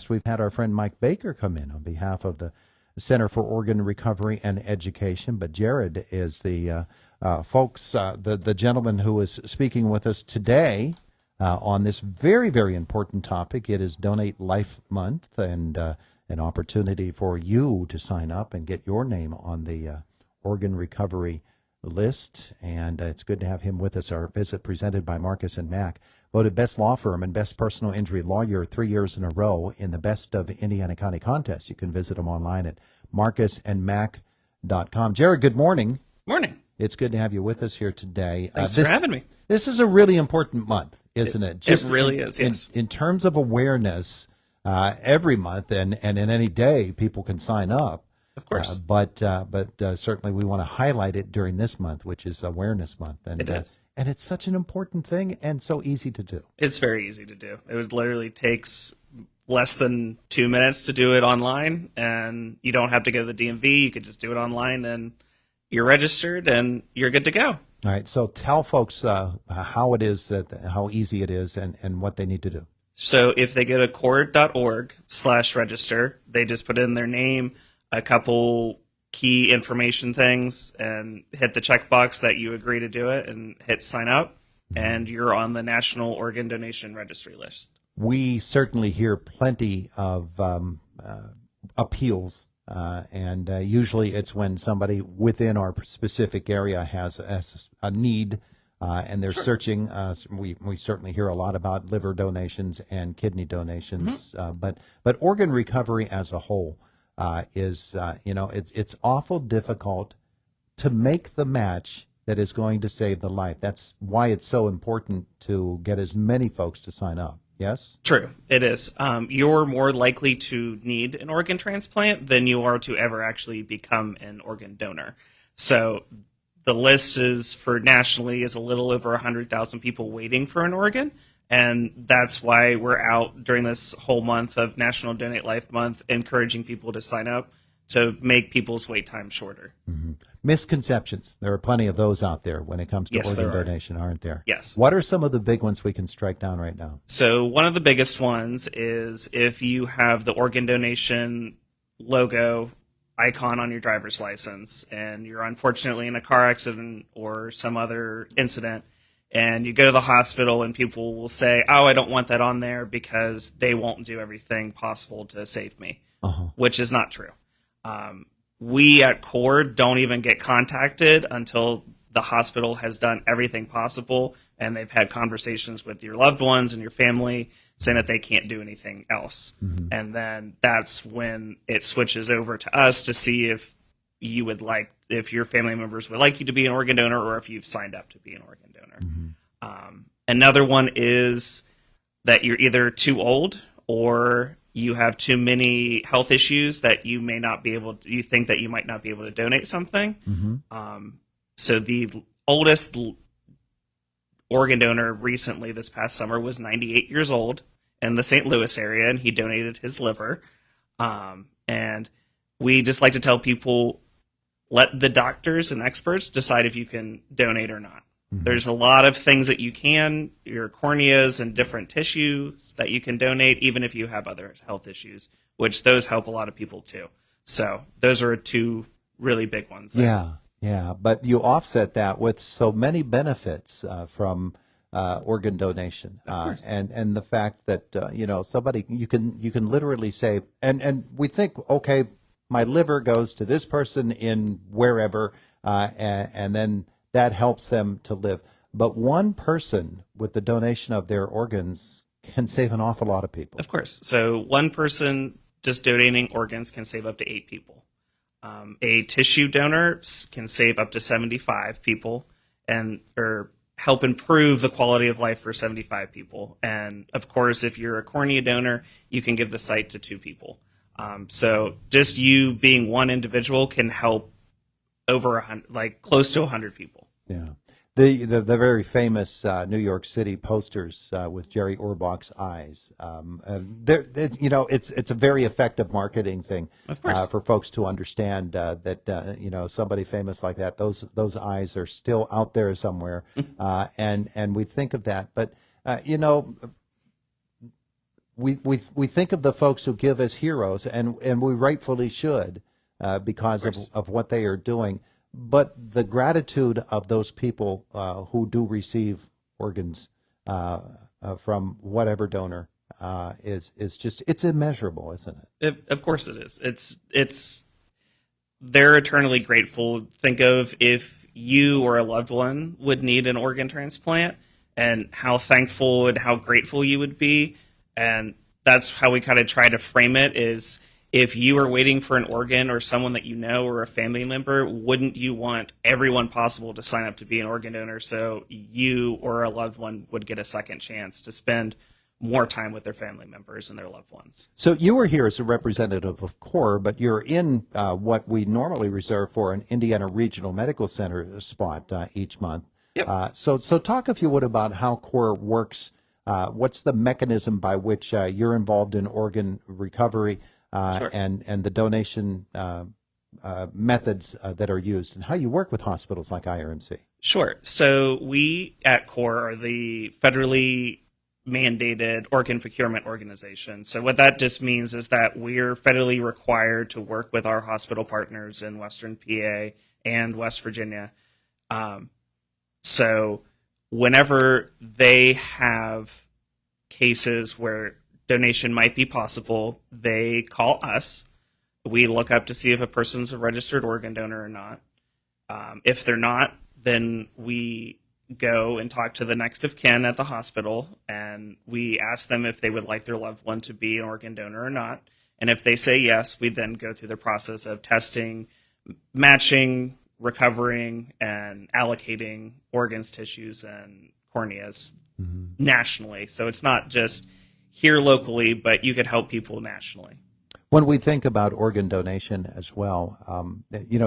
We've had our friend Mike Baker come in on behalf of the Center for Organ Recovery and Education, but Jared is the gentleman who is speaking with us today on this very, very important topic. It is Donate Life Month, and an opportunity for you to sign up and get your name on the organ recovery list. And it's good to have him with us. Our visit presented by Marcus and Mack, voted best law firm and best personal injury lawyer 3 years in a row in the Best of Indiana County contest. You can visit them online at marcusandmack.com. Jared, good morning. Morning. It's good to have you with us here today. Thanks for having me. This is a really important month, isn't it? It really is, yes. In terms of awareness, every month and in any day, people can sign up. Of course. But certainly we want to highlight it during this month, which is Awareness Month. And, it is. And it's such an important thing and so easy to do. It's very easy to do. It literally takes less than 2 minutes to do it online, and you don't have to go to the DMV. You could just do it online, and you're registered, and you're good to go. All right. So tell folks how it is, how easy it is, and what they need to do. So if they go to cord.org/register, they just put in their name, a couple key information things, and hit the checkbox that you agree to do it and hit sign up, and you're on the National Organ Donation Registry list. We certainly hear plenty of appeals, and usually it's when somebody within our specific area has a need, and they're searching. We certainly hear a lot about liver donations and kidney donations, but organ recovery as a whole is it's awful difficult to make the match that is going to save the life. That's why it's so important to get as many folks to sign up. Yes? True, it is. You're more likely to need an organ transplant than you are to ever actually become an organ donor. So the list is for nationally is a little over 100,000 people waiting for an organ. And that's why we're out during this whole month of National Donate Life Month, encouraging people to sign up to make people's wait time shorter. Mm-hmm. Misconceptions. There are plenty of those out there when it comes to organ donation, aren't there? Yes. What are some of the big ones we can strike down right now? So one of the biggest ones is if you have the organ donation logo icon on your driver's license and you're unfortunately in a car accident or some other incident, and you go to the hospital and people will say, oh, I don't want that on there because they won't do everything possible to save me, which is not true. We at CORD don't even get contacted until the hospital has done everything possible and they've had conversations with your loved ones and your family saying that they can't do anything else. Mm-hmm. And then that's when it switches over to us to see if you would like, if your family members would like you to be an organ donor or if you've signed up to be an organ donor. Mm-hmm. Another one is that you're either too old or you have too many health issues that you may not be able to, you think that you might not be able to donate something. Mm-hmm. So the oldest organ donor recently this past summer was 98 years old in the St. Louis area, and he donated his liver. And we just like to tell people, let the doctors and experts decide if you can donate or not. Mm-hmm. There's a lot of things that you can, your corneas and different tissues that you can donate, even if you have other health issues, which those help a lot of people too. So those are two really big ones there. Yeah. But you offset that with so many benefits from organ donation, and the fact that somebody you can literally say, and we think, okay, my liver goes to this person in wherever, and then that helps them to live. But one person with the donation of their organs can save an awful lot of people. Of course. So one person just donating organs can save up to 8 people. A tissue donor can save up to 75 people or help improve the quality of life for 75 people. And of course, if you're a cornea donor, you can give the site to 2 people. So just you being one individual can help over 100, like close to 100 people. Yeah. The very famous New York City posters with Jerry Orbach's eyes. It's a very effective marketing thing for folks to understand that somebody famous like that, those eyes are still out there somewhere, and we think of that. But we think of the folks who give as heroes, and we rightfully should, because of what they are doing. But the gratitude of those people who do receive organs from whatever donor is just, it's immeasurable, isn't it? Of course it is. It's they're eternally grateful. Think of if you or a loved one would need an organ transplant, and how thankful and how grateful you would be. And that's how we kind of try to frame it, is if you are waiting for an organ, or someone that you know or a family member, wouldn't you want everyone possible to sign up to be an organ donor, so you or a loved one would get a second chance to spend more time with their family members and their loved ones? So you were here as a representative of CORE, but you're in what we normally reserve for an Indiana Regional Medical Center spot each month. Yep. So talk, if you would, about how CORE works. What's the mechanism by which you're involved in organ recovery, Sure. and the donation methods that are used, and how you work with hospitals like IRMC? Sure. So we at CORE are the federally mandated organ procurement organization. So what that just means is that we're federally required to work with our hospital partners in Western PA and West Virginia. So whenever they have cases where donation might be possible, they call us. We look up to see if a person's a registered organ donor or not. If they're not, then we go and talk to the next of kin at the hospital, and we ask them if they would like their loved one to be an organ donor or not. And if they say yes, we then go through the process of testing, matching, recovering, and allocating organs, tissues, and corneas nationally. So it's not just here locally, but you could help people nationally. When we think about organ donation as well,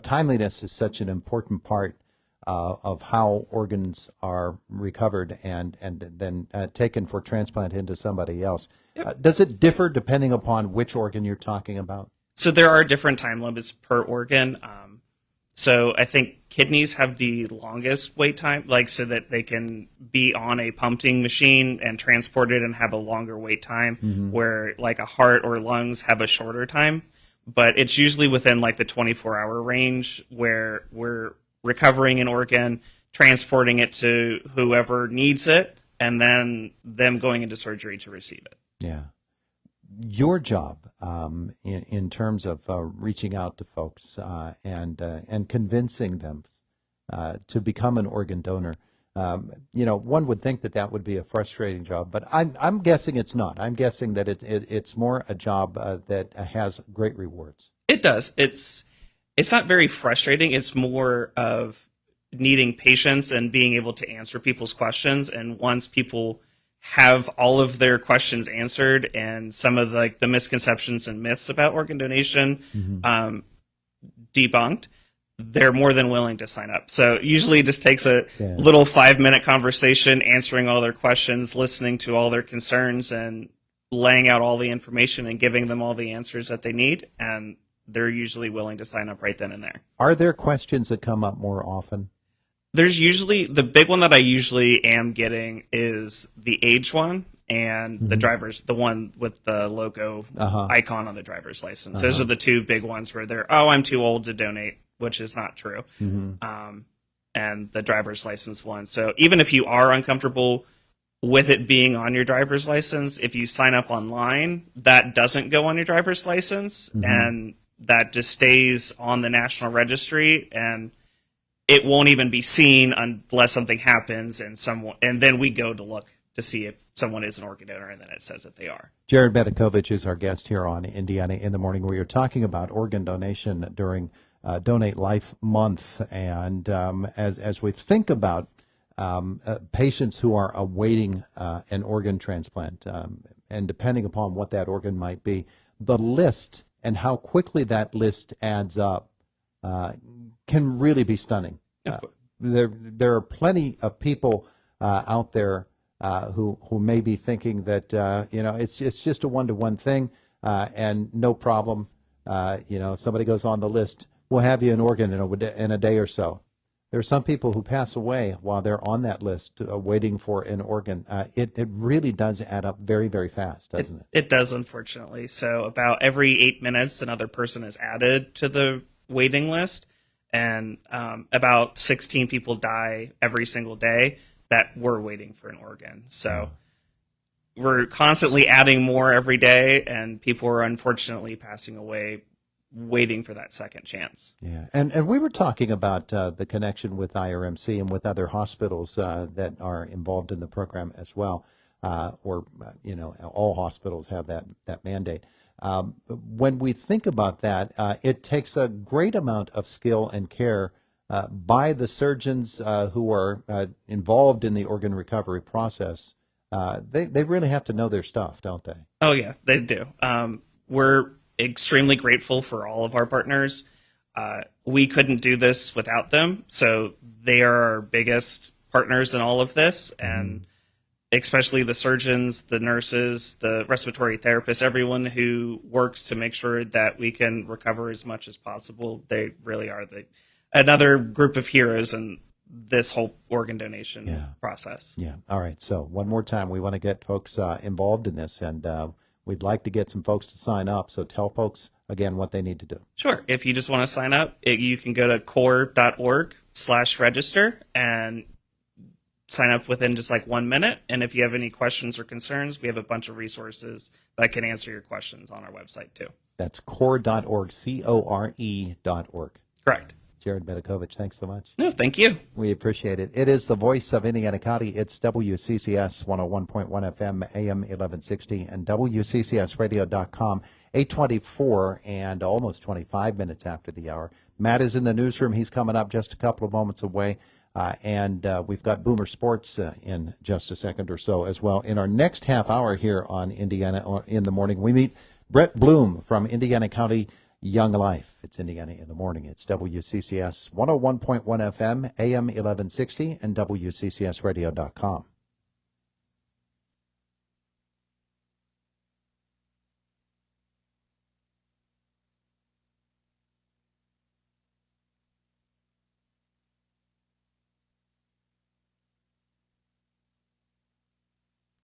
timeliness is such an important part of how organs are recovered and then taken for transplant into somebody else. Yep. Does it differ depending upon which organ you're talking about? So there are different time limits per organ. So I think kidneys have the longest wait time, so that they can be on a pumping machine and transported and have a longer wait time, where like a heart or lungs have a shorter time. But it's usually within the 24-hour range, where we're recovering an organ, transporting it to whoever needs it, and then them going into surgery to receive it. Yeah. Your job in terms of reaching out to folks and convincing them to become an organ donor, one would think that would be a frustrating job, but I'm guessing it's not. I'm guessing that it's more a job that has great rewards. It does. It's not very frustrating. It's more of needing patience and being able to answer people's questions. And once people have all of their questions answered and some of the misconceptions and myths about organ donation debunked, they're more than willing to sign up. So usually it just takes a little 5-minute conversation, answering all their questions, listening to all their concerns, and laying out all the information and giving them all the answers that they need. And they're usually willing to sign up right then and there. Are there questions that come up more often? There's usually, the big one that I usually am getting is the age one, and the one with the logo icon on the driver's license. Those are the two big ones where I'm too old to donate, which is not true. And the driver's license one. So even if you are uncomfortable with it being on your driver's license, if you sign up online, that doesn't go on your driver's license, and that just stays on the National Registry, and it won't even be seen unless something happens, and then we go to look to see if someone is an organ donor, and then it says that they are. Jared Bedokovich is our guest here on Indiana in the Morning. We are talking about organ donation during Donate Life Month, and as we think about patients who are awaiting an organ transplant, and depending upon what that organ might be, the list and how quickly that list adds up can really be stunning. There are plenty of people out there who may be thinking that it's just a one-to-one thing, and no problem. Somebody goes on the list, we'll have you an organ in a day or so. There are some people who pass away while they're on that list waiting for an organ. It really does add up very, very fast, doesn't it? It does, unfortunately. So about every 8 minutes, another person is added to the waiting list, and about 16 people die every single day that were waiting for an organ. So we're constantly adding more every day, and people are unfortunately passing away waiting for that second chance. Yeah, and we were talking about the connection with IRMC and with other hospitals that are involved in the program as well, all hospitals have that mandate. When we think about that, it takes a great amount of skill and care by the surgeons who are involved in the organ recovery process. They really have to know their stuff, don't they? Oh, yeah, they do. We're extremely grateful for all of our partners. We couldn't do this without them, so they are our biggest partners in all of this, and especially the surgeons, the nurses, the respiratory therapists, everyone who works to make sure that we can recover as much as possible. They really are another group of heroes in this whole organ donation process. Yeah. All right. So one more time, we want to get folks involved in this, and we'd like to get some folks to sign up. So tell folks again what they need to do. Sure. If you just want to sign up, you can go to core.org/register and sign up within just like 1 minute. And if you have any questions or concerns, we have a bunch of resources that can answer your questions on our website too. That's core.org, CORE.org. Correct. Jared Bedokovich, thanks so much. No, thank you. We appreciate it. It is the voice of Indiana County. It's WCCS 101.1 FM, AM 1160, and WCCSradio.com, 8:24 and almost 25 minutes after the hour. Matt is in the newsroom. He's coming up just a couple of moments away. And we've got Boomer Sports in just a second or so as well. In our next half hour here on Indiana in the Morning, we meet Brett Bloom from Indiana County Young Life. It's Indiana in the Morning. It's WCCS 101.1 FM, AM 1160, and WCCSradio.com.